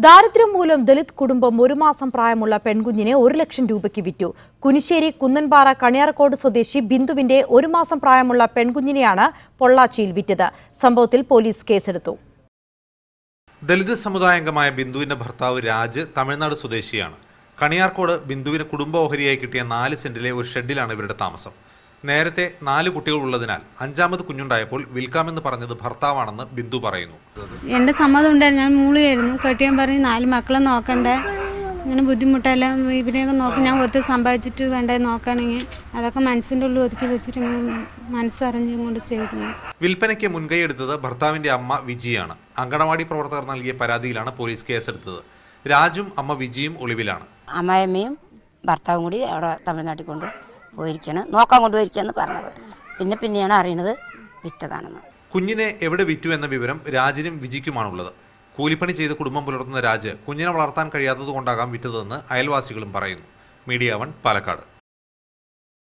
ദാരിദ്ര്യം മൂലം ദലിത് കുടുംബം 1 മാസം പ്രായമുള്ള പെൺകുഞ്ഞിനെ 1 ലക്ഷം രൂപയ്ക്ക് വിറ്റു. കുനിശ്ശേരി കുന്നൻപാറ കണിയാർക്കോട് സ്വദേശി ബിന്ദുവിന്റെ 1 മാസം പ്രായമുള്ള പെൺകുഞ്ഞിനെയാണ് പൊള്ളാച്ചിയിൽ വിറ്റത്. സംഭവത്തിൽ പോലീസ് കേസെടുത്തു. ദലിത് സമുദായാംഗമായ ബിന്ദുവിന്റെ ഭർത്താവ് രാജ് തമിഴ്നാട് സ്വദേശിയാണ്. കണിയാർക്കോട് ബിന്ദുവിന് കുടുംബ ഓഹരിയായി കിട്ടിയ 4 സെന്റിലെ ഒരു ഷെഡിലാണ് ഇവരുടെ താമസം. നേരത്തെ 4 കുട്ടികൾ ഉള്ളതിനാൽ 5ാമത് കുഞ്ഞുണ്ടായപ്പോൾ വിൽക്കാമെന്ന് പറഞ്ഞത് ഭർത്താവാണെന്ന് ബിന്ദു പറയുന്നു. എന്റെ സമ്മതം ഉണ്ടായിരുന്നു. ഞാൻ മൂളിയായിരുന്നു. കെട്ടിയാൻ പറഞ്ഞ് 4 മക്കളെ നോക്കണ്ടേ, ഇങ്ങനെ ബുദ്ധിമുട്ടെല്ലാം ഇവരെയൊക്കെ നോക്കി ഞാൻ ഒരുത്തർ സമ്പാദിച്ചിട്ട് വേണ്ടേ നോക്കുകയാണെങ്കിൽ അതൊക്കെ മനസ്സിൻ്റെ ഉള്ളിൽ ഒതുക്കി വെച്ചിട്ട് ഇങ്ങനെ മനസ്സറിഞ്ഞുകൊണ്ട് ചെയ്തു. വിൽപ്പനയ്ക്ക് മുൻകൈയെടുത്തത് ഭർത്താവിന്റെ അമ്മ വിജിയാണ്. അങ്കണവാടി പ്രവർത്തകർ നൽകിയ പരാതിയിലാണ് പോലീസ് കേസെടുത്തത്. രാജും അമ്മ വിജിയും ഒളിവിലാണ്. അമ്മായിയമ്മയും ഭർത്താവും കൂടി അവിടെ തമിഴ്നാട്ടിൽ കൊണ്ട് പോയിരിക്കുകയാണ്, നോക്കാൻ കൊണ്ടുപോയിരിക്കുകയെന്ന് പറഞ്ഞത്. പിന്നെയാണ് അറിയുന്നത് വിറ്റതാണെന്ന്. കുഞ്ഞിനെ എവിടെ വിറ്റു എന്ന വിവരം രാജിനും വിജിക്കുമാണുള്ളത്. കൂലിപ്പണി ചെയ്ത് കുടുംബം പുലർത്തുന്ന രാജ് കുഞ്ഞിനെ വളർത്താൻ കഴിയാത്തതുകൊണ്ടാകാം വിറ്റതെന്ന് അയൽവാസികളും പറയുന്നു. മീഡിയ 1 പാലക്കാട്.